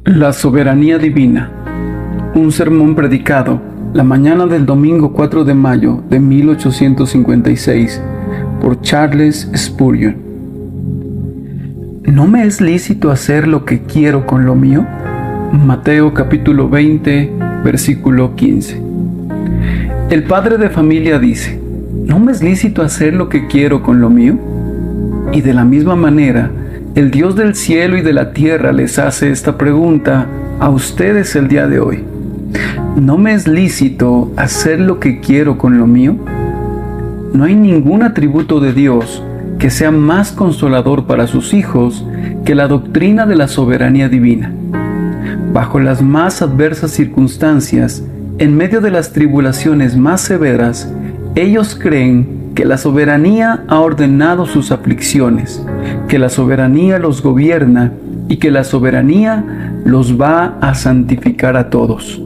La soberanía divina. Un sermón predicado la mañana del domingo 4 de mayo de 1856 por Charles Spurgeon. ¿No me es lícito hacer lo que quiero con lo mío? Mateo capítulo 20, versículo 15. El padre de familia dice: ¿no me es lícito hacer lo que quiero con lo mío? Y de la misma manera, el Dios del cielo y de la tierra les hace esta pregunta a ustedes el día de hoy. ¿No me es lícito hacer lo que quiero con lo mío? No hay ningún atributo de Dios que sea más consolador para sus hijos que la doctrina de la soberanía divina. Bajo las más adversas circunstancias, en medio de las tribulaciones más severas, ellos creen que la soberanía ha ordenado sus aflicciones, que la soberanía los gobierna y que la soberanía los va a santificar a todos.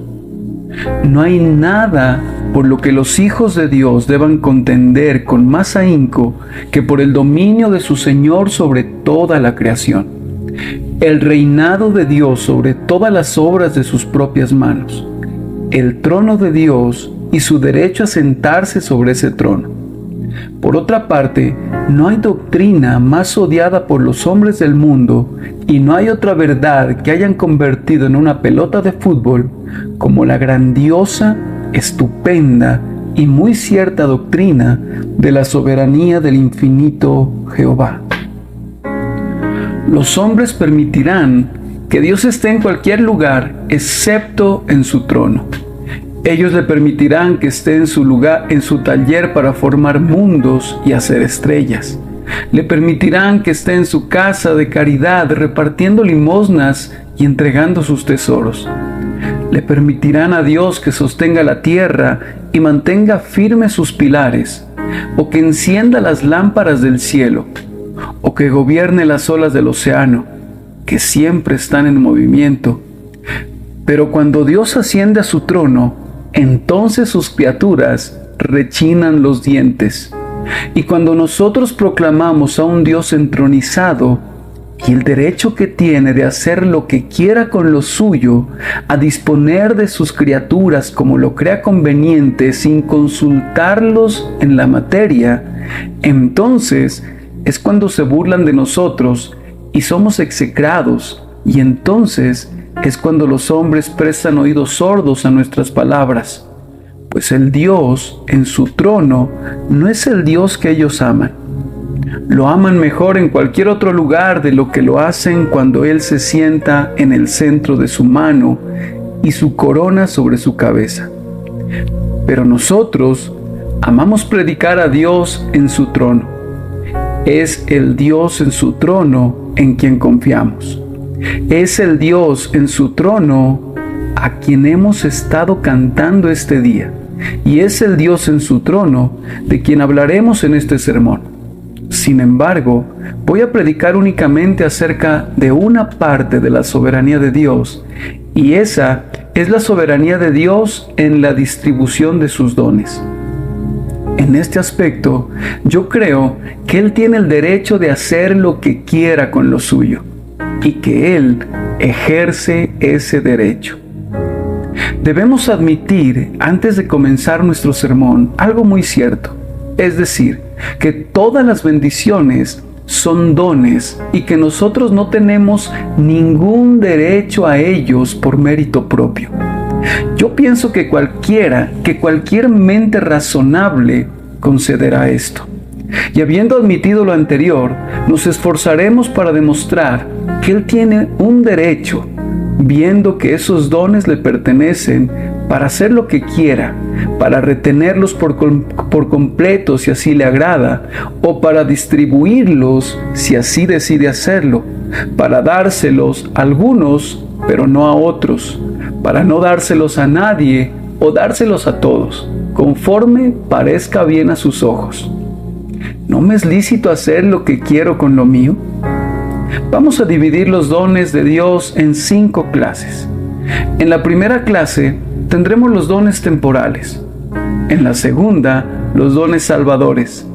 No hay nada por lo que los hijos de Dios deban contender con más ahínco que por el dominio de su Señor sobre toda la creación, el reinado de Dios sobre todas las obras de sus propias manos, el trono de Dios y su derecho a sentarse sobre ese trono. Por otra parte, no hay doctrina más odiada por los hombres del mundo y no hay otra verdad que hayan convertido en una pelota de fútbol como la grandiosa, estupenda y muy cierta doctrina de la soberanía del infinito Jehová. Los hombres permitirán que Dios esté en cualquier lugar excepto en su trono. Ellos le permitirán que esté en su lugar, en su taller para formar mundos y hacer estrellas. Le permitirán que esté en su casa de caridad repartiendo limosnas y entregando sus tesoros. Le permitirán a Dios que sostenga la tierra y mantenga firmes sus pilares, o que encienda las lámparas del cielo, o que gobierne las olas del océano, que siempre están en movimiento. Pero cuando Dios asciende a su trono, entonces sus criaturas rechinan los dientes. Y cuando nosotros proclamamos a un Dios entronizado y el derecho que tiene de hacer lo que quiera con lo suyo, a disponer de sus criaturas como lo crea conveniente sin consultarlos en la materia, entonces es cuando se burlan de nosotros y somos execrados, y entonces es cuando los hombres prestan oídos sordos a nuestras palabras, pues el Dios en su trono no es el Dios que ellos aman. Lo aman mejor en cualquier otro lugar de lo que lo hacen cuando Él se sienta en el centro de su mano y su corona sobre su cabeza. Pero nosotros amamos predicar a Dios en su trono. Es el Dios en su trono en quien confiamos. Es el Dios en su trono a quien hemos estado cantando este día. Y es el Dios en su trono de quien hablaremos en este sermón. Sin embargo, voy a predicar únicamente acerca de una parte de la soberanía de Dios, y esa es la soberanía de Dios en la distribución de sus dones. En este aspecto, yo creo que Él tiene el derecho de hacer lo que quiera con lo suyo, y que Él ejerce ese derecho. Debemos admitir, antes de comenzar nuestro sermón, algo muy cierto, es decir, que todas las bendiciones son dones y que nosotros no tenemos ningún derecho a ellos por mérito propio. Yo pienso que cualquier mente razonable concederá esto. Y habiendo admitido lo anterior, nos esforzaremos para demostrar que Él tiene un derecho, viendo que esos dones le pertenecen, para hacer lo que quiera, para retenerlos por completo si así le agrada, o para distribuirlos si así decide hacerlo, para dárselos a algunos, pero no a otros, para no dárselos a nadie o dárselos a todos, conforme parezca bien a sus ojos. ¿No me es lícito hacer lo que quiero con lo mío? Vamos a dividir los dones de Dios en 5 clases. En la primera clase tendremos los dones temporales. En la segunda, los dones salvadores.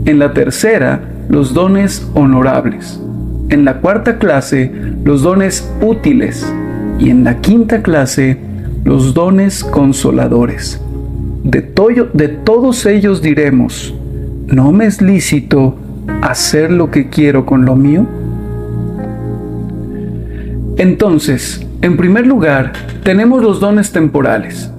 En la tercera, los dones honorables. En la cuarta clase, los dones útiles. Y en la quinta clase, los dones consoladores. De todos ellos diremos, ¿no me es lícito hacer lo que quiero con lo mío? Entonces, en primer lugar, tenemos los dones temporales.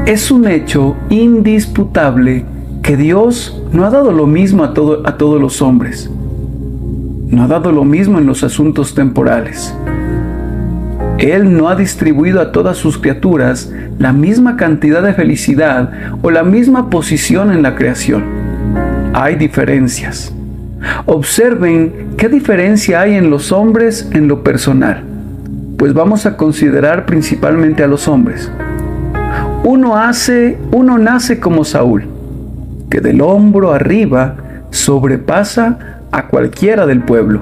Es un hecho indisputable que Dios no ha dado lo mismo a todos los hombres. No ha dado lo mismo en los asuntos temporales. Él no ha distribuido a todas sus criaturas la misma cantidad de felicidad o la misma posición en la creación. Hay diferencias. Observen qué diferencia hay en los hombres en lo personal, pues vamos a considerar principalmente a los hombres. Uno nace como Saúl, que del hombro arriba sobrepasa a cualquiera del pueblo.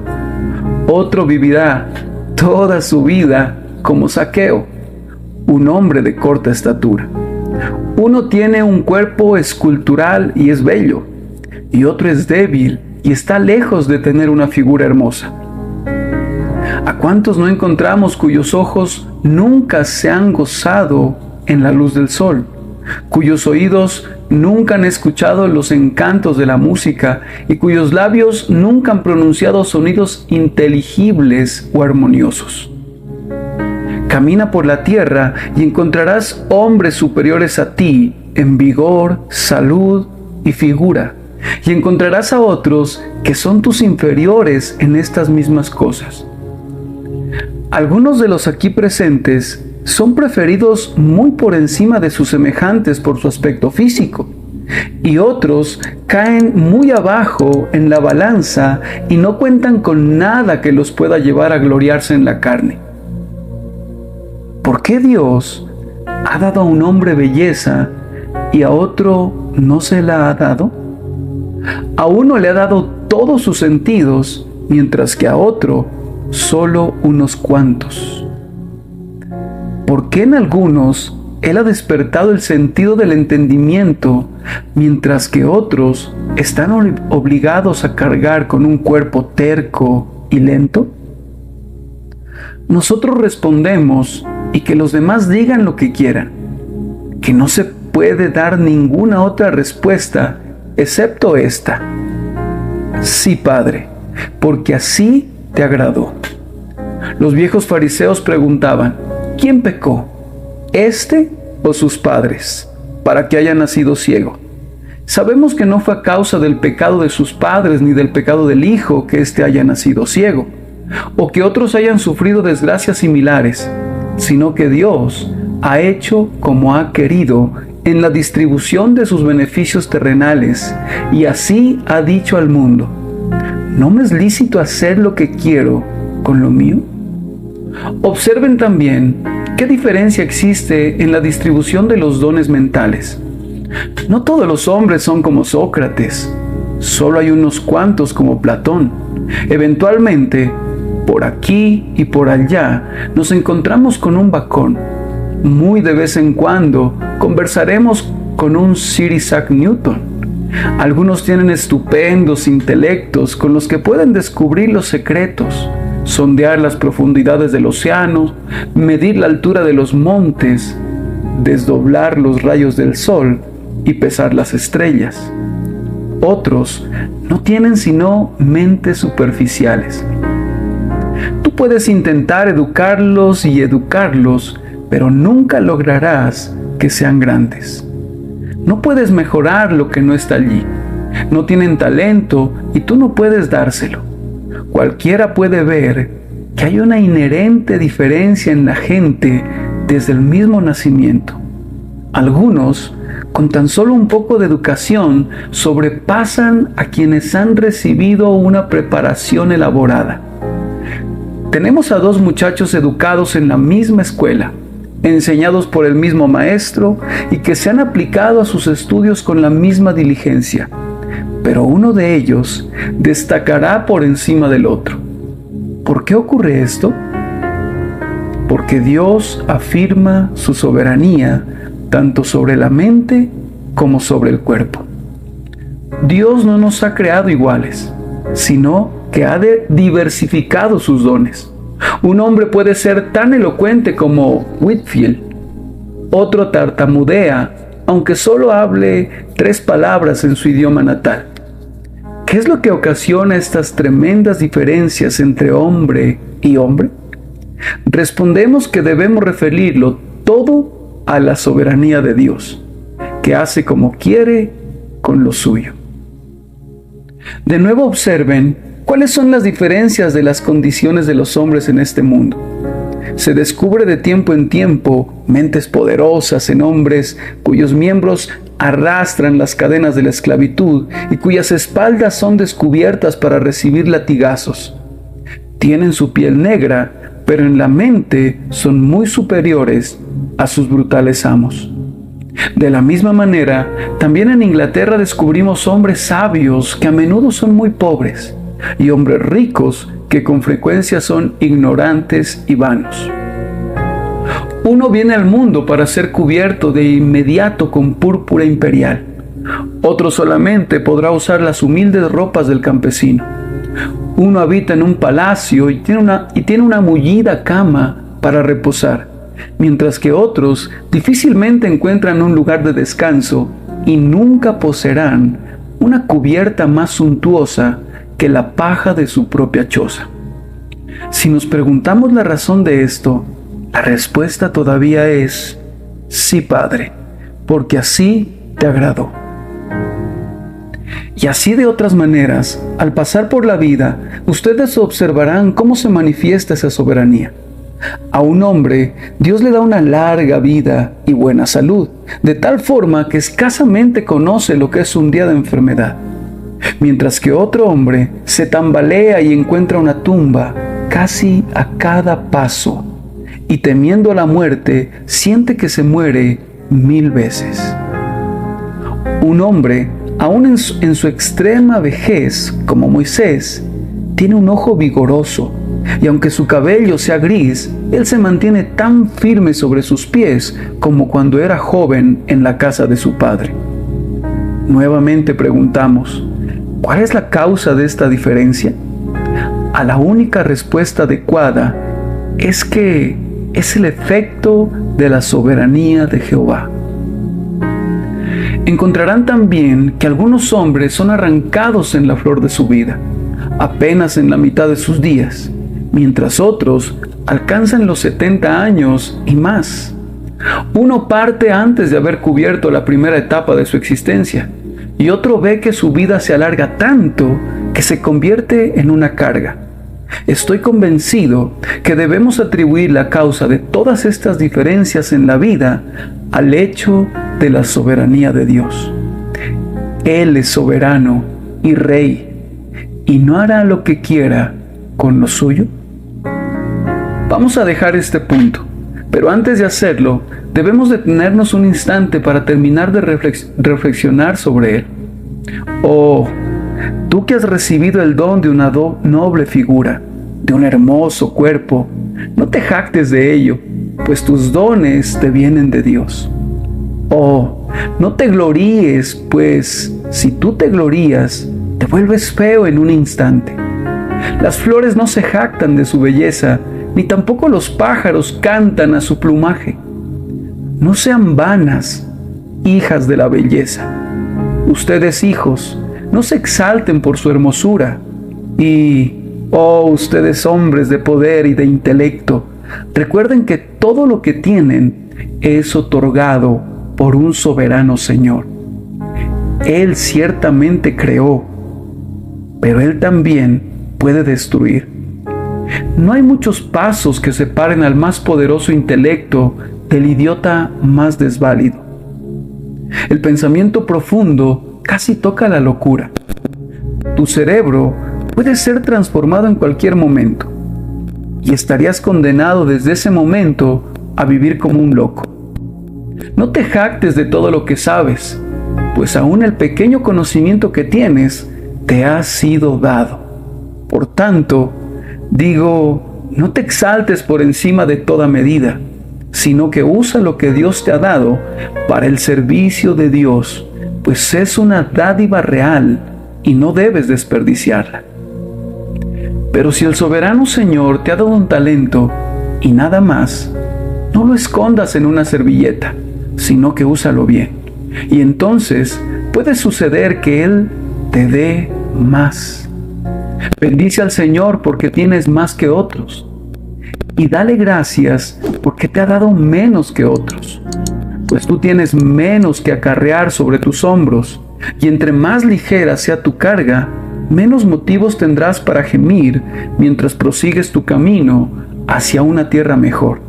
Otro vivirá toda su vida como Zaqueo, un hombre de corta estatura. Uno tiene un cuerpo escultural y es bello, y otro es débil y está lejos de tener una figura hermosa. ¿A cuántos no encontramos cuyos ojos nunca se han gozado en la luz del sol, cuyos oídos nunca han escuchado los encantos de la música y cuyos labios nunca han pronunciado sonidos inteligibles o armoniosos? Camina por la tierra y encontrarás hombres superiores a ti en vigor, salud y figura, y encontrarás a otros que son tus inferiores en estas mismas cosas. Algunos de los aquí presentes son preferidos muy por encima de sus semejantes por su aspecto físico, y otros caen muy abajo en la balanza y no cuentan con nada que los pueda llevar a gloriarse en la carne. ¿Por qué Dios ha dado a un hombre belleza y a otro no se la ha dado? A uno le ha dado todos sus sentidos, mientras que a otro solo unos cuantos. ¿Por qué en algunos Él ha despertado el sentido del entendimiento, mientras que otros están obligados a cargar con un cuerpo terco y lento? Nosotros respondemos, y que los demás digan lo que quieran, que no se puede dar ninguna otra respuesta excepto esta: sí, Padre, porque así te agradó. Los viejos fariseos preguntaban, ¿quién pecó, este o sus padres, para que haya nacido ciego? Sabemos que no fue a causa del pecado de sus padres ni del pecado del hijo que éste haya nacido ciego, o que otros hayan sufrido desgracias similares, sino que Dios ha hecho como ha querido en la distribución de sus beneficios terrenales, y así ha dicho al mundo: ¿no me es lícito hacer lo que quiero con lo mío? Observen también qué diferencia existe en la distribución de los dones mentales. No todos los hombres son como Sócrates, solo hay unos cuantos como Platón. Eventualmente, por aquí y por allá, nos encontramos con un Bacón. Muy de vez en cuando conversaremos con un Sir Isaac Newton. Algunos tienen estupendos intelectos con los que pueden descubrir los secretos, sondear las profundidades del océano, medir la altura de los montes, desdoblar los rayos del sol y pesar las estrellas. Otros no tienen sino mentes superficiales. Tú puedes intentar educarlos y educarlos, pero nunca lograrás que sean grandes. No puedes mejorar lo que no está allí. No tienen talento y tú no puedes dárselo. Cualquiera puede ver que hay una inherente diferencia en la gente desde el mismo nacimiento. Algunos, con tan solo un poco de educación, sobrepasan a quienes han recibido una preparación elaborada. Tenemos a dos muchachos educados en la misma escuela, enseñados por el mismo maestro y que se han aplicado a sus estudios con la misma diligencia, pero uno de ellos destacará por encima del otro. ¿Por qué ocurre esto? Porque Dios afirma su soberanía tanto sobre la mente como sobre el cuerpo. Dios no nos ha creado iguales, sino que ha diversificado sus dones. Un hombre puede ser tan elocuente como Whitfield. Otro tartamudea, aunque solo hable 3 palabras en su idioma natal. ¿Qué es lo que ocasiona estas tremendas diferencias entre hombre y hombre? Respondemos que debemos referirlo todo a la soberanía de Dios, que hace como quiere con lo suyo. De nuevo observen cuáles son las diferencias de las condiciones de los hombres en este mundo. Se descubre de tiempo en tiempo mentes poderosas en hombres cuyos miembros arrastran las cadenas de la esclavitud y cuyas espaldas son descubiertas para recibir latigazos. Tienen su piel negra, pero en la mente son muy superiores a sus brutales amos. De la misma manera, también en Inglaterra descubrimos hombres sabios que a menudo son muy pobres, y hombres ricos que con frecuencia son ignorantes y vanos. Uno viene al mundo para ser cubierto de inmediato con púrpura imperial. Otro solamente podrá usar las humildes ropas del campesino. Uno habita en un palacio y tiene una mullida cama para reposar, mientras que otros difícilmente encuentran un lugar de descanso y nunca poseerán una cubierta más suntuosa que la paja de su propia choza. Si nos preguntamos la razón de esto, la respuesta todavía es: sí, Padre, porque así te agradó. Y así de otras maneras, al pasar por la vida, ustedes observarán cómo se manifiesta esa soberanía. A un hombre, Dios le da una larga vida y buena salud, de tal forma que escasamente conoce lo que es un día de enfermedad. Mientras que otro hombre se tambalea y encuentra una tumba casi a cada paso, y temiendo la muerte, siente que se muere 1000 veces. Un hombre, aún en su extrema vejez, como Moisés, tiene un ojo vigoroso, y aunque su cabello sea gris, él se mantiene tan firme sobre sus pies como cuando era joven en la casa de su padre. Nuevamente preguntamos: ¿cuál es la causa de esta diferencia? A la única respuesta adecuada es que es el efecto de la soberanía de Jehová. Encontrarán también que algunos hombres son arrancados en la flor de su vida, apenas en la mitad de sus días, mientras otros alcanzan los 70 años y más. Uno parte antes de haber cubierto la primera etapa de su existencia, y otro ve que su vida se alarga tanto que se convierte en una carga. Estoy convencido que debemos atribuir la causa de todas estas diferencias en la vida al hecho de la soberanía de Dios. Él es soberano y rey, y no hará lo que quiera con lo suyo. Vamos a dejar este punto, pero antes de hacerlo, debemos detenernos un instante para terminar de reflexionar sobre él. Oh, tú que has recibido el don de una noble figura, de un hermoso cuerpo, no te jactes de ello, pues tus dones te vienen de Dios. Oh, no te gloríes, pues si tú te glorías, te vuelves feo en un instante. Las flores no se jactan de su belleza, ni tampoco los pájaros cantan a su plumaje. No sean vanas, hijas de la belleza. Ustedes, hijos, no se exalten por su hermosura. Y, oh, ustedes hombres de poder y de intelecto, recuerden que todo lo que tienen es otorgado por un soberano Señor. Él ciertamente creó, pero Él también puede destruir. No hay muchos pasos que separen al más poderoso intelecto del idiota más desválido. El pensamiento profundo casi toca la locura. Tu cerebro puede ser transformado en cualquier momento, y estarías condenado desde ese momento a vivir como un loco. No te jactes de todo lo que sabes, pues aún el pequeño conocimiento que tienes te ha sido dado. Por tanto, digo, no te exaltes por encima de toda medida, sino que usa lo que Dios te ha dado para el servicio de Dios, pues es una dádiva real y no debes desperdiciarla. Pero si el soberano Señor te ha dado un talento y nada más, no lo escondas en una servilleta, sino que úsalo bien. Y entonces puede suceder que Él te dé más. Bendice al Señor porque tienes más que otros. Y dale gracias porque te ha dado menos que otros. Pues tú tienes menos que acarrear sobre tus hombros. Y entre más ligera sea tu carga, menos motivos tendrás para gemir mientras prosigues tu camino hacia una tierra mejor.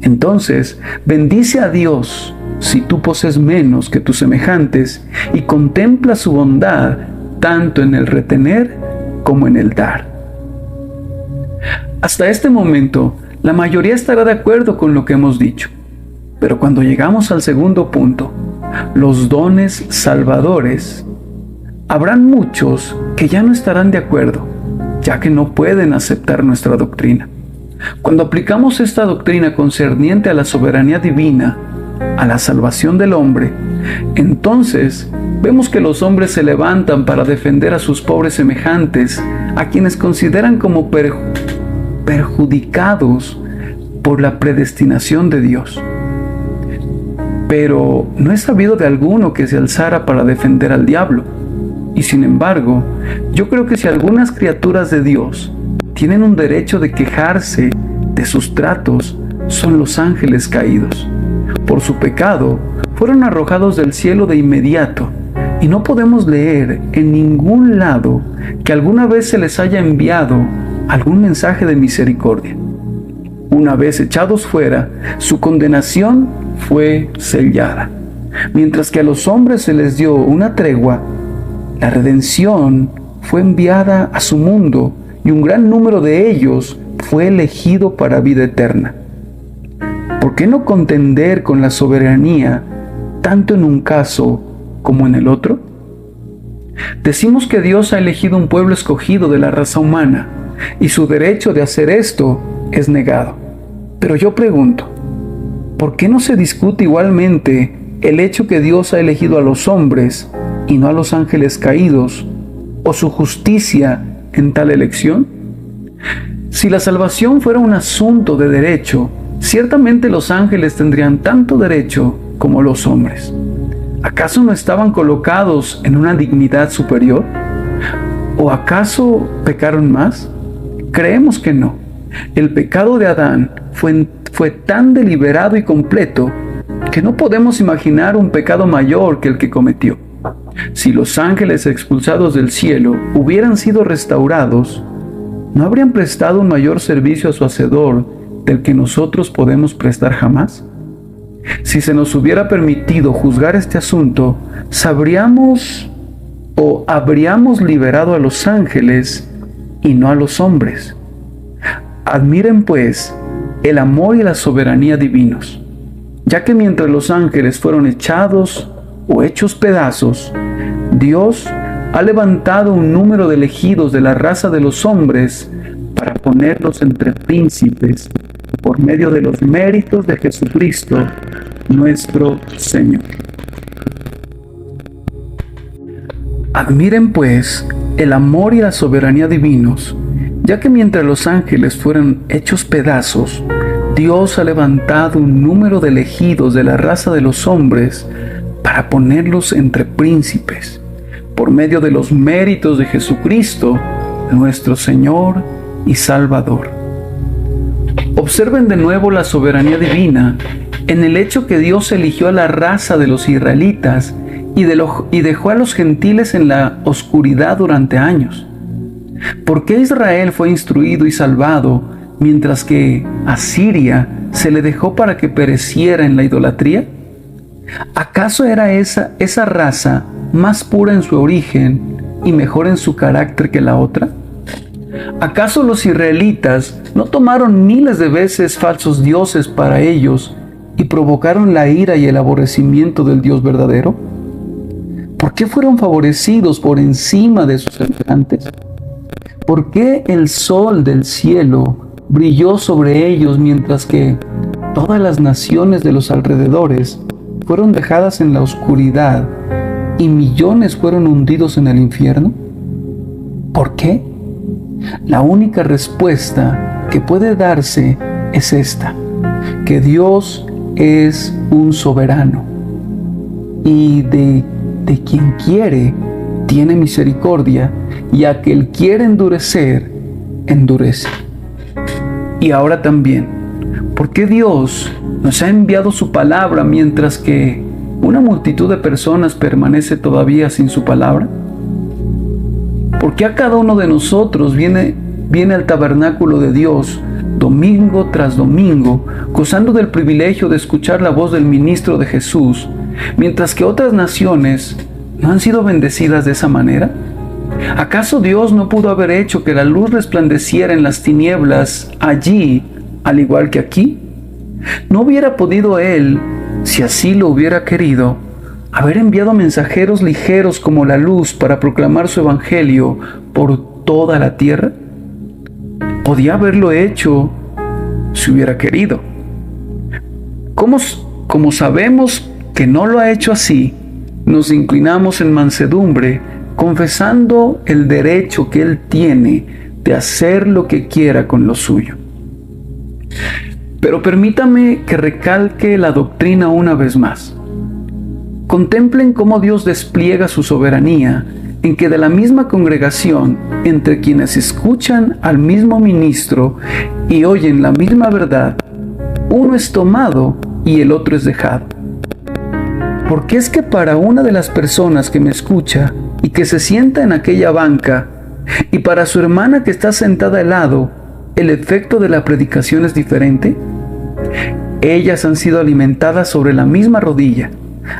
Entonces, bendice a Dios si tú posees menos que tus semejantes y contempla su bondad tanto en el retener como en el dar. Hasta este momento, la mayoría estará de acuerdo con lo que hemos dicho. Pero cuando llegamos al segundo punto, los dones salvadores, habrán muchos que ya no estarán de acuerdo, ya que no pueden aceptar nuestra doctrina. Cuando aplicamos esta doctrina concerniente a la soberanía divina, a la salvación del hombre, entonces vemos que los hombres se levantan para defender a sus pobres semejantes, a quienes consideran como perjudicados por la predestinación de Dios. Pero no he sabido de alguno que se alzara para defender al diablo. Y sin embargo, yo creo que si algunas criaturas de Dios tienen un derecho de quejarse de sus tratos, son los ángeles caídos. Por su pecado, fueron arrojados del cielo de inmediato, y no podemos leer en ningún lado que alguna vez se les haya enviado algún mensaje de misericordia. Una vez echados fuera, su condenación fue sellada. Mientras que a los hombres se les dio una tregua, la redención fue enviada a su mundo y un gran número de ellos fue elegido para vida eterna. ¿Por qué no contender con la soberanía tanto en un caso como en el otro? Decimos que Dios ha elegido un pueblo escogido de la raza humana y su derecho de hacer esto es negado. Pero yo pregunto, ¿por qué no se discute igualmente el hecho que Dios ha elegido a los hombres y no a los ángeles caídos, o su justicia en tal elección? Si la salvación fuera un asunto de derecho, ciertamente los ángeles tendrían tanto derecho como los hombres. ¿Acaso no estaban colocados en una dignidad superior? ¿O acaso pecaron más? Creemos que no. El pecado de Adán fue tan deliberado y completo que no podemos imaginar un pecado mayor que el que cometió. Si los ángeles expulsados del cielo hubieran sido restaurados, ¿no habrían prestado un mayor servicio a su Hacedor del que nosotros podemos prestar jamás? Si se nos hubiera permitido juzgar este asunto, sabríamos o habríamos liberado a los ángeles y no a los hombres. Admiren pues el amor y la soberanía divinos, ya que mientras los ángeles fueron echados o hechos pedazos, Dios ha levantado un número de elegidos de la raza de los hombres para ponerlos entre príncipes por medio de los méritos de Jesucristo, nuestro Señor. Admiren pues el amor y la soberanía divinos, ya que mientras los ángeles fueron hechos pedazos, Dios ha levantado un número de elegidos de la raza de los hombres para ponerlos entre príncipes, por medio de los méritos de Jesucristo, nuestro Señor y Salvador. Observen de nuevo la soberanía divina en el hecho que Dios eligió a la raza de los israelitas y dejó a los gentiles en la oscuridad durante años. ¿Por qué Israel fue instruido y salvado, mientras que a Siria se le dejó para que pereciera en la idolatría? ¿Acaso era esa raza más pura en su origen y mejor en su carácter que la otra? ¿Acaso los israelitas no tomaron miles de veces falsos dioses para ellos y provocaron la ira y el aborrecimiento del Dios verdadero? ¿Por qué fueron favorecidos por encima de sus semejantes? ¿Por qué el sol del cielo brilló sobre ellos mientras que todas las naciones de los alrededores fueron dejadas en la oscuridad y millones fueron hundidos en el infierno? ¿Por qué? La única respuesta que puede darse es esta: que Dios es un soberano y de quien quiere tiene misericordia, y a que Él quiere endurecer, endurece. Y ahora también, ¿por qué Dios nos ha enviado su palabra mientras que una multitud de personas permanece todavía sin su palabra? ¿Por qué a cada uno de nosotros viene al tabernáculo de Dios domingo tras domingo, gozando del privilegio de escuchar la voz del ministro de Jesús, mientras que otras naciones no han sido bendecidas de esa manera? ¿Acaso Dios no pudo haber hecho que la luz resplandeciera en las tinieblas allí, al igual que aquí? ¿No hubiera podido Él, si así lo hubiera querido, haber enviado mensajeros ligeros como la luz para proclamar su evangelio por toda la tierra? Podía haberlo hecho si hubiera querido. Como sabemos que no lo ha hecho así, nos inclinamos en mansedumbre, confesando el derecho que Él tiene de hacer lo que quiera con lo suyo. Pero permítame que recalque la doctrina una vez más. Contemplen cómo Dios despliega su soberanía en que de la misma congregación, entre quienes escuchan al mismo ministro y oyen la misma verdad, uno es tomado y el otro es dejado. Porque es que para una de las personas que me escucha y que se sienta en aquella banca, y para su hermana que está sentada al lado, ¿el efecto de la predicación es diferente? Ellas han sido alimentadas sobre la misma rodilla,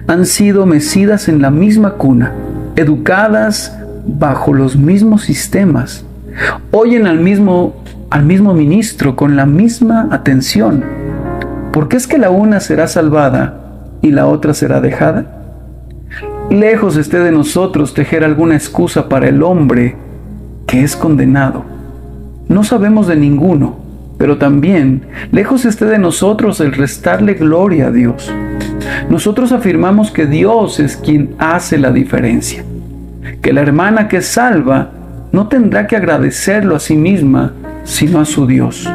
han sido mecidas en la misma cuna, educadas bajo los mismos sistemas, oyen al mismo ministro con la misma atención. ¿Por qué es que la una será salvada y la otra será dejada? Lejos esté de nosotros tejer alguna excusa para el hombre que es condenado. No sabemos de ninguno, pero también lejos esté de nosotros el restarle gloria a Dios. Nosotros afirmamos que Dios es quien hace la diferencia, que la hermana que es salva no tendrá que agradecerlo a sí misma, sino a su Dios.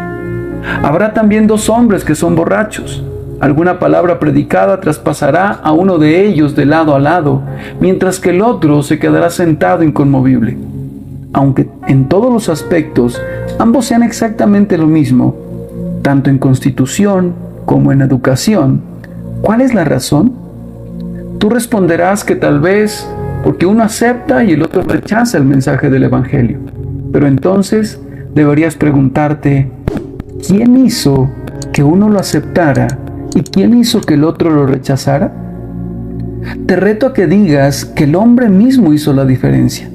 Habrá también dos hombres que son borrachos. Alguna palabra predicada traspasará a uno de ellos de lado a lado, mientras que el otro se quedará sentado inconmovible. Aunque en todos los aspectos ambos sean exactamente lo mismo, tanto en constitución como en educación, ¿cuál es la razón? Tú responderás que tal vez porque uno acepta y el otro rechaza el mensaje del Evangelio. Pero entonces deberías preguntarte, ¿quién hizo que uno lo aceptara y quién hizo que el otro lo rechazara? Te reto a que digas que el hombre mismo hizo la diferencia.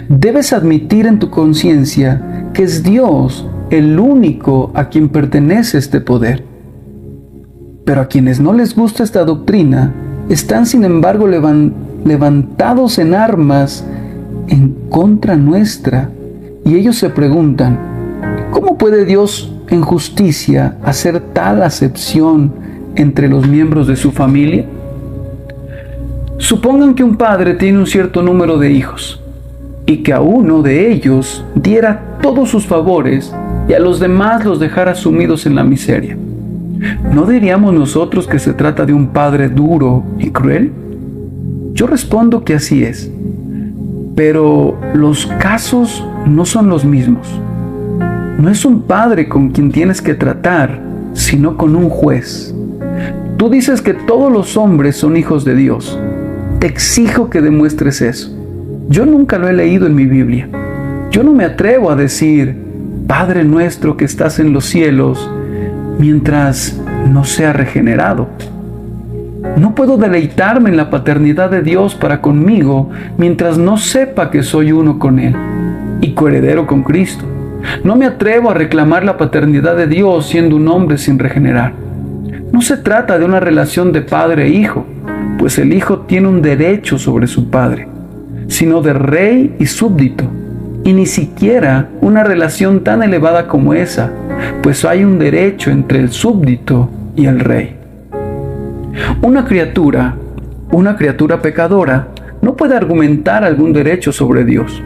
Debes admitir en tu conciencia que es Dios el único a quien pertenece este poder. Pero a quienes no les gusta esta doctrina, están sin embargo levantados en armas en contra nuestra, y ellos se preguntan, ¿cómo puede Dios en justicia hacer tal acepción entre los miembros de su familia? Supongan que un padre tiene un cierto número de hijos, y que a uno de ellos diera todos sus favores y a los demás los dejara sumidos en la miseria. ¿No diríamos nosotros que se trata de un padre duro y cruel? Yo respondo que así es, pero los casos no son los mismos. No es un padre con quien tienes que tratar, sino con un juez. Tú dices que todos los hombres son hijos de Dios. Te exijo que demuestres eso. Yo nunca lo he leído en mi Biblia. Yo no me atrevo a decir, Padre nuestro que estás en los cielos, mientras no sea regenerado. No puedo deleitarme en la paternidad de Dios para conmigo mientras no sepa que soy uno con Él y coheredero con Cristo. No me atrevo a reclamar la paternidad de Dios siendo un hombre sin regenerar. No se trata de una relación de padre e hijo, pues el hijo tiene un derecho sobre su padre, sino de rey y súbdito, y ni siquiera una relación tan elevada como esa, pues hay un derecho entre el súbdito y el rey. Una criatura pecadora, no puede argumentar algún derecho sobre Dios.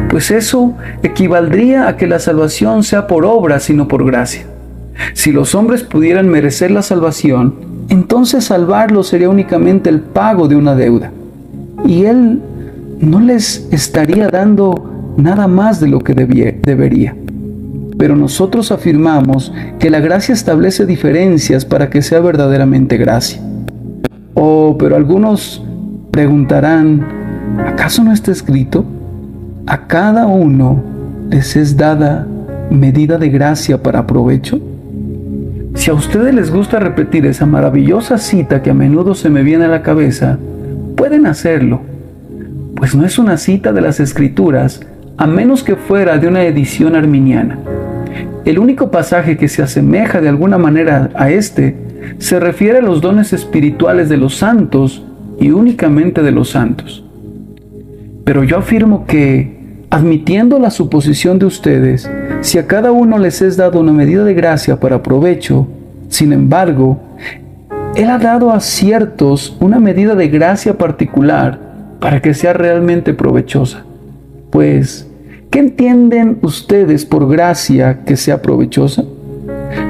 pues eso equivaldría a que la salvación sea por obras y no por gracia. Si los hombres pudieran merecer la salvación, entonces salvarlos sería únicamente el pago de una deuda, y Él no les estaría dando nada más de lo que debería. Pero nosotros afirmamos que la gracia establece diferencias para que sea verdaderamente gracia. Oh, pero algunos preguntarán, ¿acaso no está escrito? A cada uno les es dada medida de gracia para provecho. Si a ustedes les gusta repetir esa maravillosa cita que a menudo se me viene a la cabeza, pueden hacerlo, pues no es una cita de las Escrituras, a menos que fuera de una edición arminiana. El único pasaje que se asemeja de alguna manera a este se refiere a los dones espirituales de los santos y únicamente de los santos. Pero yo afirmo que, admitiendo la suposición de ustedes, si a cada uno les es dado una medida de gracia para provecho, sin embargo, Él ha dado a ciertos una medida de gracia particular para que sea realmente provechosa. Pues, ¿qué entienden ustedes por gracia que sea provechosa?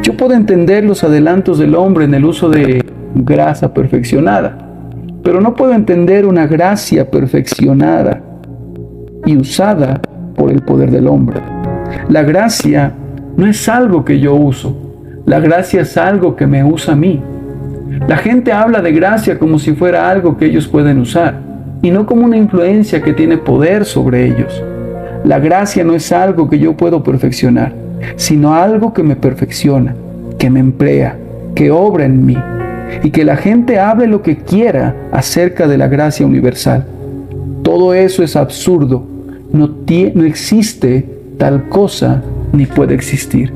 Yo puedo entender los adelantos del hombre en el uso de grasa perfeccionada, pero no puedo entender una gracia perfeccionada y usada por el poder del hombre. La gracia no es algo que yo uso, la gracia es algo que me usa a mí. La gente habla de gracia como si fuera algo que ellos pueden usar, y no como una influencia que tiene poder sobre ellos. La gracia no es algo que yo puedo perfeccionar, sino algo que me perfecciona, que me emplea, que obra en mí, y que la gente hable lo que quiera acerca de la gracia universal. Todo eso es absurdo, no existe tal cosa ni puede existir.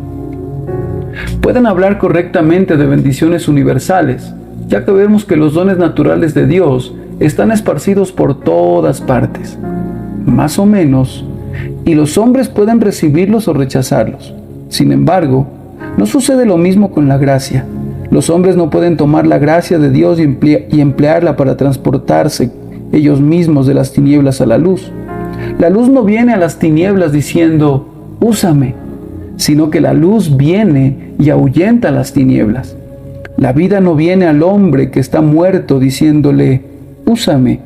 Pueden hablar correctamente de bendiciones universales, ya que vemos que los dones naturales de Dios están esparcidos por todas partes, más o menos, y los hombres pueden recibirlos o rechazarlos. Sin embargo, no sucede lo mismo con la gracia. Los hombres no pueden tomar la gracia de Dios y emplearla para transportarse ellos mismos de las tinieblas a la luz. La luz no viene a las tinieblas diciendo, úsame, sino que la luz viene y ahuyenta las tinieblas. La vida no viene al hombre que está muerto diciéndole, úsame,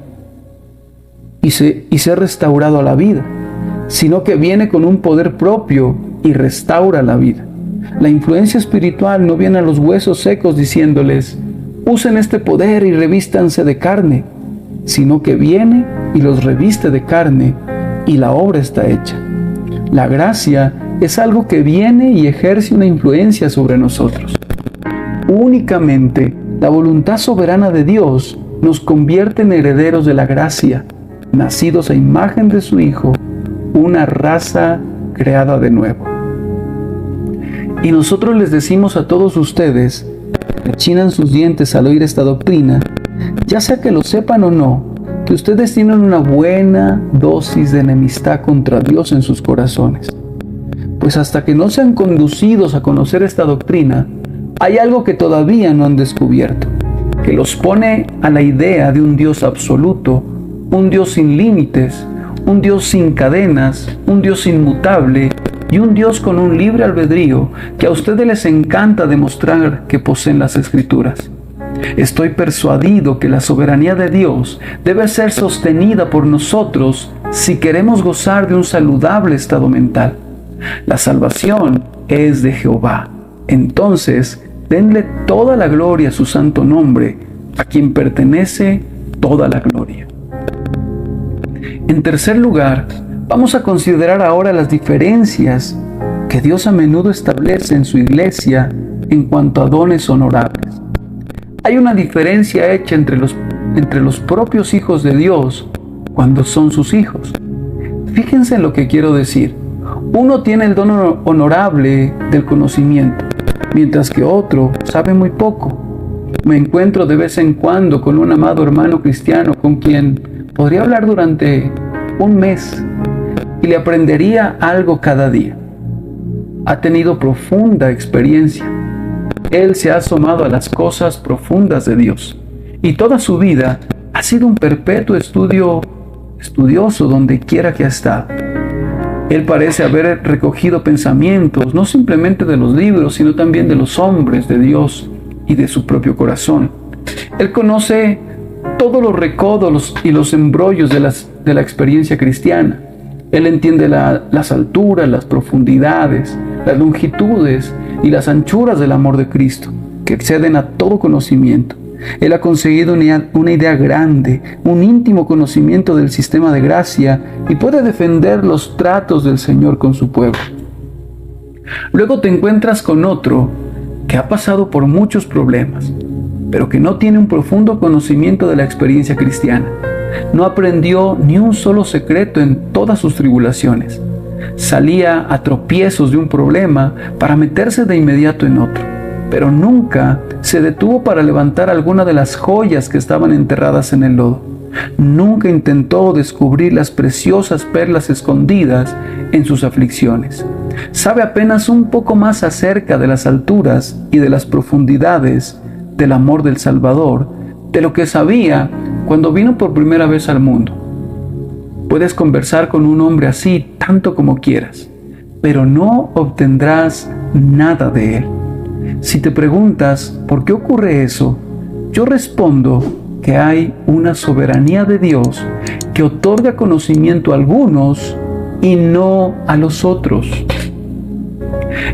y ser restaurado a la vida, sino que viene con un poder propio y restaura la vida. La influencia espiritual no viene a los huesos secos diciéndoles, usen este poder y revístanse de carne, sino que viene y los reviste de carne y la obra está hecha. La gracia es algo que viene y ejerce una influencia sobre nosotros. Únicamente la voluntad soberana de Dios nos convierte en herederos de la gracia, nacidos a imagen de su Hijo, una raza creada de nuevo. Y nosotros les decimos a todos ustedes, que rechinan sus dientes al oír esta doctrina, ya sea que lo sepan o no, que ustedes tienen una buena dosis de enemistad contra Dios en sus corazones. Pues hasta que no sean conducidos a conocer esta doctrina, hay algo que todavía no han descubierto, que los pone a la idea de un Dios absoluto, un Dios sin límites, un Dios sin cadenas, un Dios inmutable y un Dios con un libre albedrío que a ustedes les encanta demostrar que poseen las Escrituras. Estoy persuadido que la soberanía de Dios debe ser sostenida por nosotros si queremos gozar de un saludable estado mental. La salvación es de Jehová. Entonces, denle toda la gloria a su santo nombre, a quien pertenece toda la gloria. En tercer lugar, vamos a considerar ahora las diferencias que Dios a menudo establece en su iglesia en cuanto a dones honorables. Hay una diferencia hecha entre los propios hijos de Dios cuando son sus hijos. Fíjense en lo que quiero decir. Uno tiene el don honorable del conocimiento, mientras que otro sabe muy poco. Me encuentro de vez en cuando con un amado hermano cristiano con quien podría hablar durante un mes y le aprendería algo cada día. Ha tenido profunda experiencia. Él se ha asomado a las cosas profundas de Dios y toda su vida ha sido un perpetuo estudioso donde quiera que ha estado. Él parece haber recogido pensamientos, no simplemente de los libros, sino también de los hombres, de Dios y de su propio corazón. Él conoce todos los recodos y los embrollos de la experiencia cristiana. Él entiende las alturas, las profundidades, las longitudes y las anchuras del amor de Cristo, que exceden a todo conocimiento. Él ha conseguido una idea grande, un íntimo conocimiento del sistema de gracia y puede defender los tratos del Señor con su pueblo. Luego te encuentras con otro que ha pasado por muchos problemas, pero que no tiene un profundo conocimiento de la experiencia cristiana. No aprendió ni un solo secreto en todas sus tribulaciones. Salía a tropiezos de un problema para meterse de inmediato en otro, pero nunca se detuvo para levantar alguna de las joyas que estaban enterradas en el lodo. Nunca intentó descubrir las preciosas perlas escondidas en sus aflicciones. Sabe apenas un poco más acerca de las alturas y de las profundidades del amor del Salvador, de lo que sabía cuando vino por primera vez al mundo. Puedes conversar con un hombre así tanto como quieras, pero no obtendrás nada de él. Si te preguntas por qué ocurre eso, yo respondo que hay una soberanía de Dios que otorga conocimiento a algunos y no a los otros.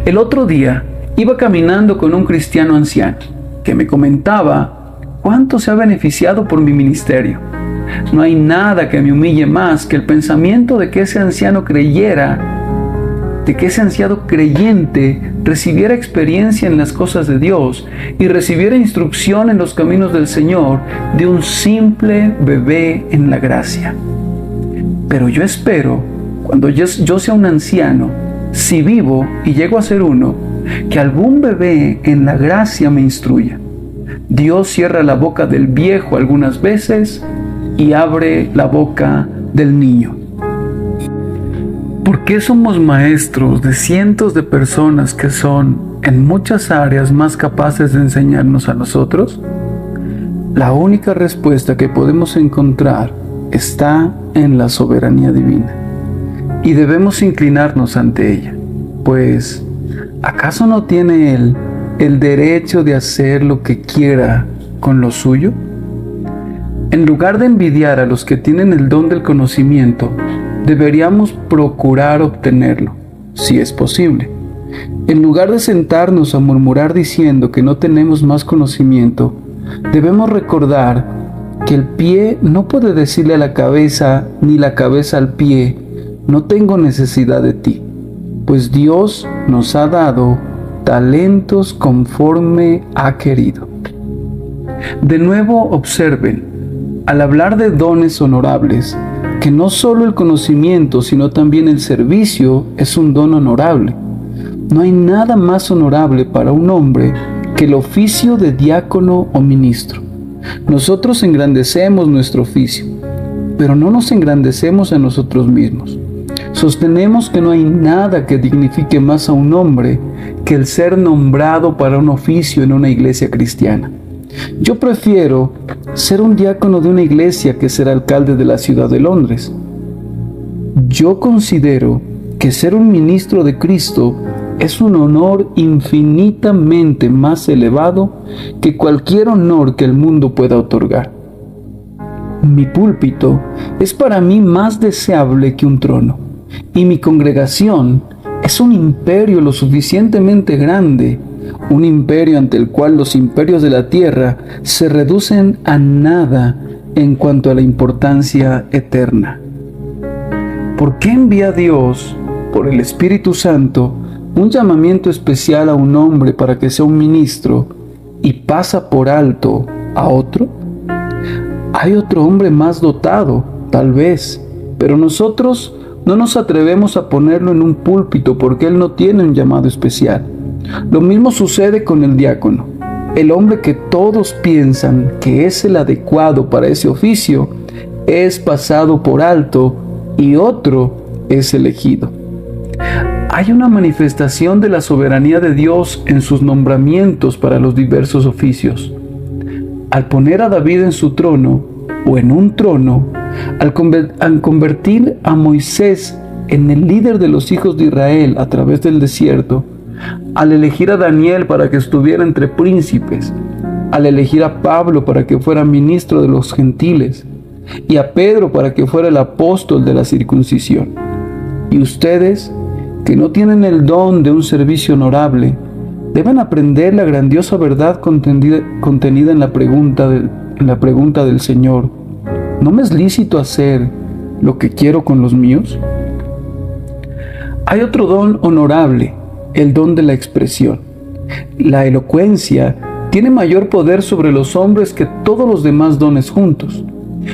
El otro día iba caminando con un cristiano anciano que me comentaba cuánto se ha beneficiado por mi ministerio. No hay nada que me humille más que el pensamiento de que ese anciano creyente recibiera experiencia en las cosas de Dios y recibiera instrucción en los caminos del Señor de un simple bebé en la gracia. Pero yo espero, cuando yo sea un anciano, si vivo y llego a ser uno, que algún bebé en la gracia me instruya. Dios cierra la boca del viejo algunas veces y abre la boca del niño. ¿Por qué somos maestros de cientos de personas que son en muchas áreas más capaces de enseñarnos a nosotros? La única respuesta que podemos encontrar está en la soberanía divina y debemos inclinarnos ante ella, pues ¿acaso no tiene Él el derecho de hacer lo que quiera con lo suyo? En lugar de envidiar a los que tienen el don del conocimiento, deberíamos procurar obtenerlo, si es posible. En lugar de sentarnos a murmurar diciendo que no tenemos más conocimiento, debemos recordar que el pie no puede decirle a la cabeza, ni la cabeza al pie, no tengo necesidad de ti, pues Dios nos ha dado talentos conforme ha querido. De nuevo observen, al hablar de dones honorables, que no solo el conocimiento, sino también el servicio es un don honorable. No hay nada más honorable para un hombre que el oficio de diácono o ministro. Nosotros engrandecemos nuestro oficio, pero no nos engrandecemos a nosotros mismos. Sostenemos que no hay nada que dignifique más a un hombre que el ser nombrado para un oficio en una iglesia cristiana. Yo prefiero ser un diácono de una iglesia que ser alcalde de la ciudad de Londres. Yo considero que ser un ministro de Cristo es un honor infinitamente más elevado que cualquier honor que el mundo pueda otorgar. Mi púlpito es para mí más deseable que un trono, y mi congregación es un imperio lo suficientemente grande, un imperio ante el cual los imperios de la tierra se reducen a nada en cuanto a la importancia eterna. ¿Por qué envía Dios, por el Espíritu Santo, un llamamiento especial a un hombre para que sea un ministro y pasa por alto a otro? Hay otro hombre más dotado, tal vez, pero nosotros no nos atrevemos a ponerlo en un púlpito porque él no tiene un llamado especial. Lo mismo sucede con el diácono. El hombre que todos piensan que es el adecuado para ese oficio es pasado por alto y otro es elegido. Hay una manifestación de la soberanía de Dios en sus nombramientos para los diversos oficios. Al poner a David en su trono o en un trono, al convertir a Moisés en el líder de los hijos de Israel a través del desierto, al elegir a Daniel para que estuviera entre príncipes, al elegir a Pablo para que fuera ministro de los gentiles y a Pedro para que fuera el apóstol de la circuncisión. Y ustedes, que no tienen el don de un servicio honorable, deben aprender la grandiosa verdad contenida en la pregunta del Señor: ¿no me es lícito hacer lo que quiero con los míos? Hay otro don honorable, el don de la expresión. La elocuencia tiene mayor poder sobre los hombres que todos los demás dones juntos.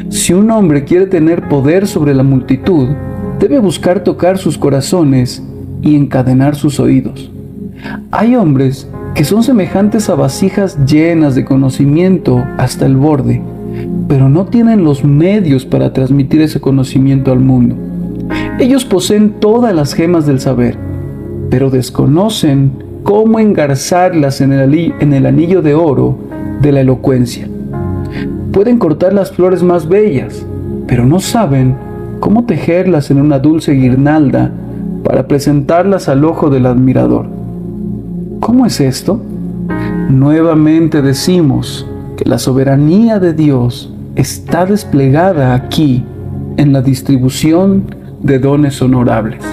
Si un hombre quiere tener poder sobre la multitud, debe buscar tocar sus corazones y encadenar sus oídos. Hay hombres que son semejantes a vasijas llenas de conocimiento hasta el borde, pero no tienen los medios para transmitir ese conocimiento al mundo. Ellos poseen todas las gemas del saber, pero desconocen cómo engarzarlas en el anillo de oro de la elocuencia. Pueden cortar las flores más bellas, pero no saben cómo tejerlas en una dulce guirnalda para presentarlas al ojo del admirador. ¿Cómo es esto? Nuevamente decimos que la soberanía de Dios está desplegada aquí en la distribución de dones honorables.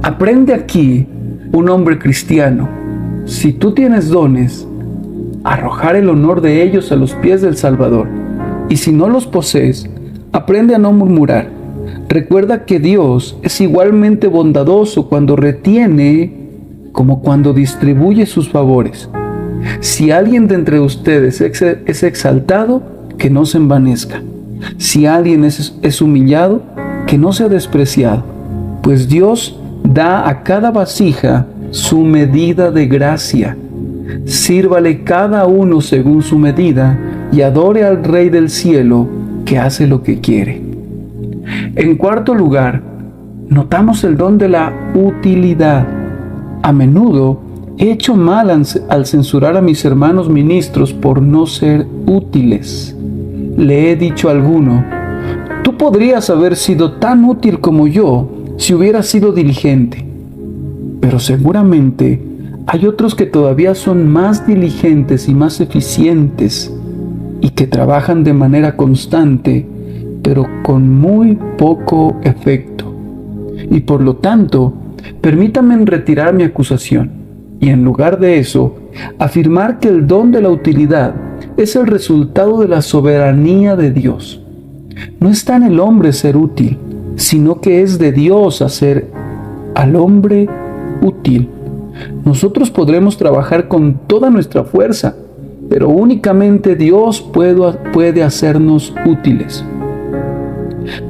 Aprende aquí, un hombre cristiano, si tú tienes dones, a arrojar el honor de ellos a los pies del Salvador. Y si no los posees, aprende a no murmurar. Recuerda que Dios es igualmente bondadoso cuando retiene como cuando distribuye sus favores. Si alguien de entre ustedes es exaltado, que no se envanezca. Si alguien es humillado, que no sea despreciado. Pues Dios da a cada vasija su medida de gracia. Sírvale cada uno según su medida y adore al Rey del cielo, que hace lo que quiere. En cuarto lugar, notamos el don de la utilidad. A menudo he hecho mal al censurar a mis hermanos ministros por no ser útiles. Le he dicho a alguno: tú podrías haber sido tan útil como yo si hubieras sido diligente. Pero seguramente hay otros que todavía son más diligentes y más eficientes y que trabajan de manera constante, pero con muy poco efecto. Y por lo tanto, permítame retirar mi acusación y en lugar de eso, afirmar que el don de la utilidad es el resultado de la soberanía de Dios. No está en el hombre ser útil, sino que es de Dios hacer al hombre útil. Nosotros podremos trabajar con toda nuestra fuerza, pero únicamente Dios puede hacernos útiles.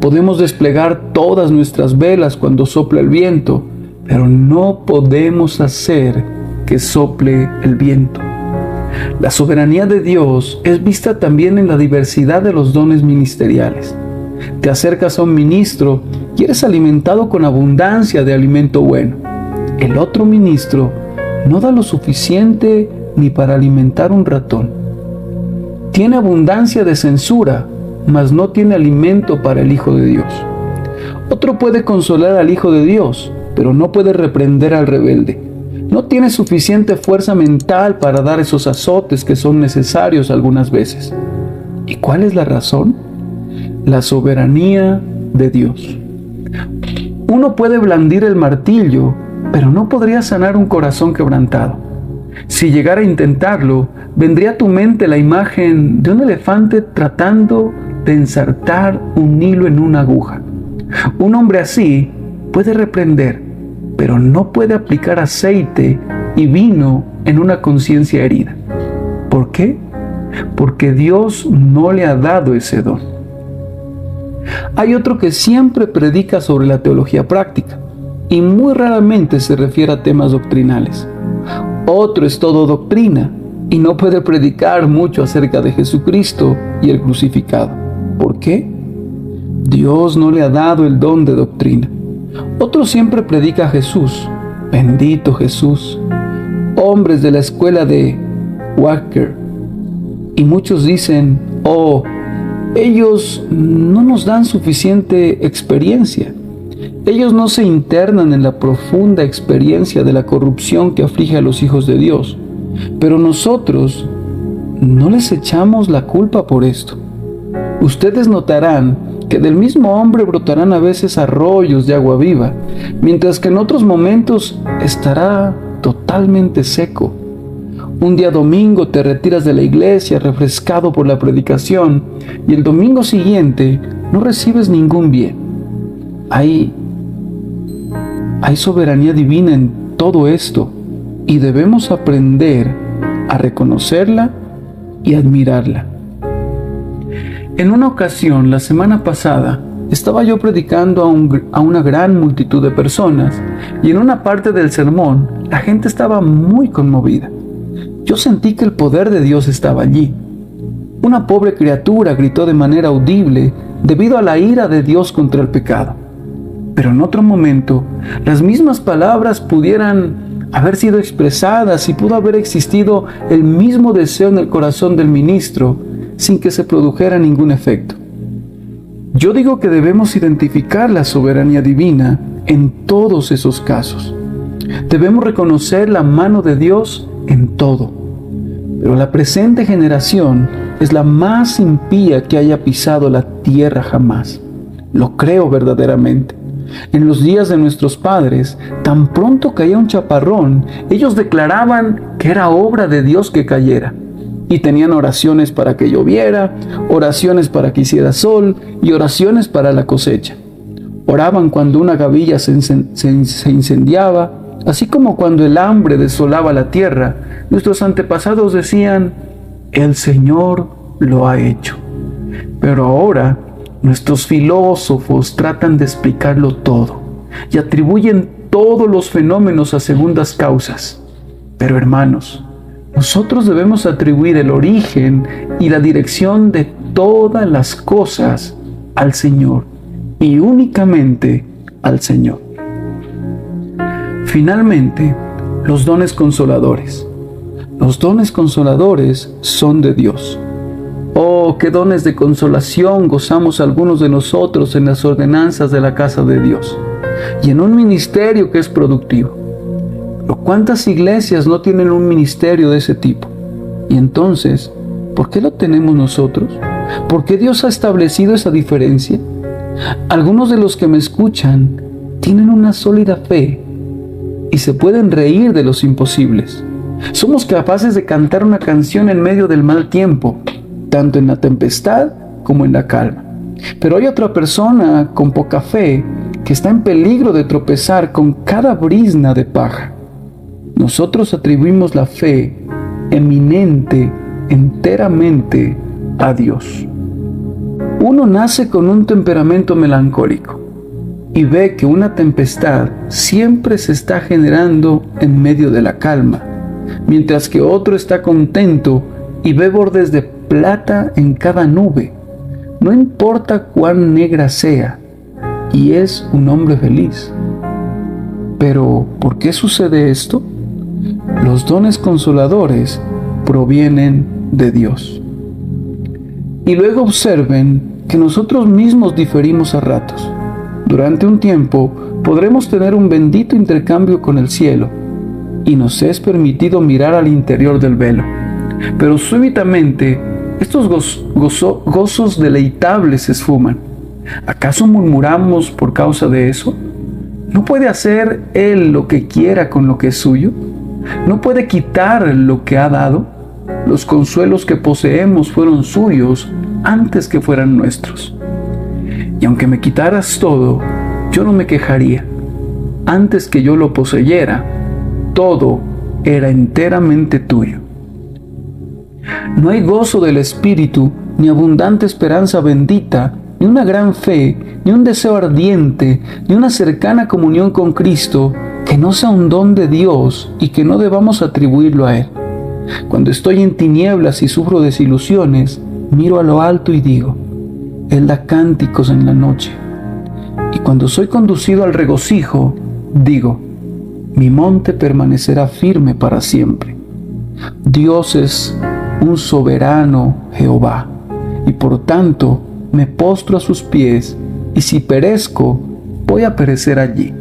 Podemos desplegar todas nuestras velas cuando sopla el viento, pero no podemos hacer que sople el viento. La soberanía de Dios es vista también en la diversidad de los dones ministeriales. Te acercas a un ministro y eres alimentado con abundancia de alimento bueno. El otro ministro no da lo suficiente ni para alimentar un ratón. Tiene abundancia de censura, mas no tiene alimento para el Hijo de Dios. Otro puede consolar al Hijo de Dios, pero no puede reprender al rebelde. No tiene suficiente fuerza mental para dar esos azotes que son necesarios algunas veces. ¿Y cuál es la razón? La soberanía de Dios. Uno puede blandir el martillo, pero no podría sanar un corazón quebrantado. Si llegara a intentarlo, vendría a tu mente la imagen de un elefante tratando de ensartar un hilo en una aguja. Un hombre así puede reprender, pero no puede aplicar aceite y vino en una conciencia herida. ¿Por qué? Porque Dios no le ha dado ese don. Hay otro que siempre predica sobre la teología práctica y muy raramente se refiere a temas doctrinales. Otro es todo doctrina y no puede predicar mucho acerca de Jesucristo y el crucificado. ¿Por qué? Dios no le ha dado el don de doctrina. Otro siempre predica a Jesús, bendito Jesús, hombres de la escuela de Walker, y muchos dicen: oh, ellos no nos dan suficiente experiencia. Ellos no se internan en la profunda experiencia de la corrupción que aflige a los hijos de Dios, pero nosotros no les echamos la culpa por esto. Ustedes notarán que del mismo hombre brotarán a veces arroyos de agua viva, mientras que en otros momentos estará totalmente seco. Un día domingo te retiras de la iglesia refrescado por la predicación y el domingo siguiente no recibes ningún bien. Hay soberanía divina en todo esto y debemos aprender a reconocerla y admirarla. En una ocasión, la semana pasada, estaba yo predicando a una gran multitud de personas y en una parte del sermón la gente estaba muy conmovida. Yo sentí que el poder de Dios estaba allí. Una pobre criatura gritó de manera audible debido a la ira de Dios contra el pecado. Pero en otro momento, las mismas palabras pudieran haber sido expresadas y pudo haber existido el mismo deseo en el corazón del ministro sin que se produjera ningún efecto. Yo digo que debemos identificar la soberanía divina en todos esos casos. Debemos reconocer la mano de Dios en todo. Pero la presente generación es la más impía que haya pisado la tierra jamás. Lo creo verdaderamente. En los días de nuestros padres, tan pronto caía un chaparrón, ellos declaraban que era obra de Dios que cayera. Y tenían oraciones para que lloviera, oraciones para que hiciera sol y oraciones para la cosecha. Oraban cuando una gavilla se incendiaba, así como cuando el hambre desolaba la tierra. Nuestros antepasados decían, el Señor lo ha hecho. Pero ahora nuestros filósofos tratan de explicarlo todo y atribuyen todos los fenómenos a segundas causas. Pero hermanos, nosotros debemos atribuir el origen y la dirección de todas las cosas al Señor y únicamente al Señor. Finalmente, los dones consoladores. Los dones consoladores son de Dios. Oh, qué dones de consolación gozamos algunos de nosotros en las ordenanzas de la casa de Dios y en un ministerio que es productivo. Pero ¿cuántas iglesias no tienen un ministerio de ese tipo? Y entonces, ¿por qué lo tenemos nosotros? ¿Por qué Dios ha establecido esa diferencia? Algunos de los que me escuchan tienen una sólida fe y se pueden reír de los imposibles. Somos capaces de cantar una canción en medio del mal tiempo, tanto en la tempestad como en la calma. Pero hay otra persona con poca fe que está en peligro de tropezar con cada brizna de paja. Nosotros atribuimos la fe eminente, enteramente a Dios. Uno nace con un temperamento melancólico y ve que una tempestad siempre se está generando en medio de la calma, mientras que otro está contento y ve bordes de plata en cada nube. No importa cuán negra sea, y es un hombre feliz. Pero, ¿por qué sucede esto? Los dones consoladores provienen de Dios. Y luego observen que nosotros mismos diferimos a ratos. Durante un tiempo podremos tener un bendito intercambio con el cielo, y nos es permitido mirar al interior del velo. Pero súbitamente estos gozos deleitables se esfuman. ¿Acaso murmuramos por causa de eso? ¿No puede hacer Él lo que quiera con lo que es suyo? ¿No puede quitar lo que ha dado? Los consuelos que poseemos fueron suyos antes que fueran nuestros. Y aunque me quitaras todo, yo no me quejaría. Antes que yo lo poseyera, todo era enteramente tuyo. No hay gozo del Espíritu, ni abundante esperanza bendita, ni una gran fe, ni un deseo ardiente, ni una cercana comunión con Cristo, que no sea un don de Dios y que no debamos atribuirlo a Él. Cuando estoy en tinieblas y sufro desilusiones, miro a lo alto y digo, Él da cánticos en la noche. Y cuando soy conducido al regocijo, digo, mi monte permanecerá firme para siempre. Dios es un soberano Jehová, y por tanto me postro a sus pies, y si perezco, voy a perecer allí.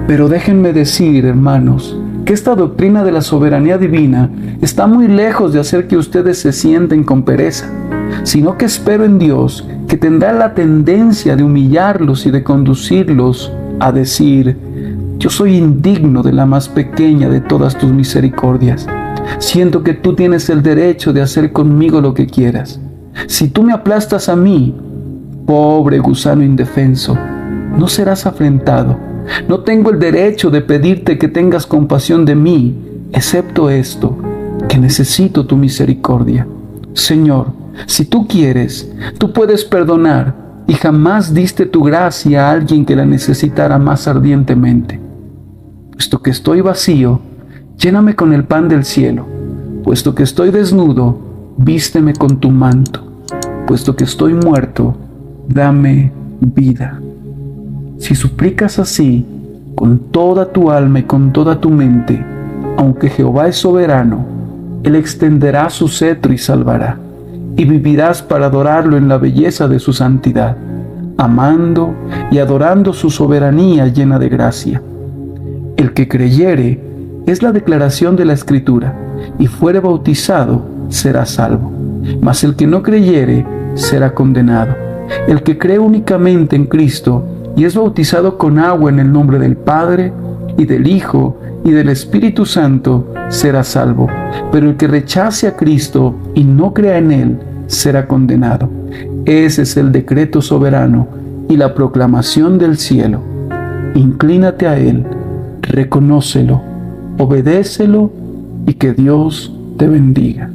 Pero déjenme decir, hermanos, que esta doctrina de la soberanía divina está muy lejos de hacer que ustedes se sienten con pereza, sino que espero en Dios que tendrá la tendencia de humillarlos y de conducirlos a decir: yo soy indigno de la más pequeña de todas tus misericordias. Siento que tú tienes el derecho de hacer conmigo lo que quieras. Si tú me aplastas a mí, pobre gusano indefenso, no serás afrentado. No tengo el derecho de pedirte que tengas compasión de mí, excepto esto, que necesito tu misericordia. Señor, si tú quieres, tú puedes perdonar, y jamás diste tu gracia a alguien que la necesitara más ardientemente. Puesto que estoy vacío, lléname con el pan del cielo. Puesto que estoy desnudo, vísteme con tu manto. Puesto que estoy muerto, dame vida. Si suplicas así, con toda tu alma y con toda tu mente, aunque Jehová es soberano, Él extenderá su cetro y salvará, y vivirás para adorarlo en la belleza de su santidad, amando y adorando su soberanía llena de gracia. El que creyere, es la declaración de la Escritura, y fuere bautizado, será salvo. Mas el que no creyere, será condenado. El que cree únicamente en Cristo y es bautizado con agua en el nombre del Padre, y del Hijo, y del Espíritu Santo, será salvo. Pero el que rechace a Cristo y no crea en Él, será condenado. Ese es el decreto soberano y la proclamación del cielo. Inclínate a Él, reconócelo, obedécelo, y que Dios te bendiga.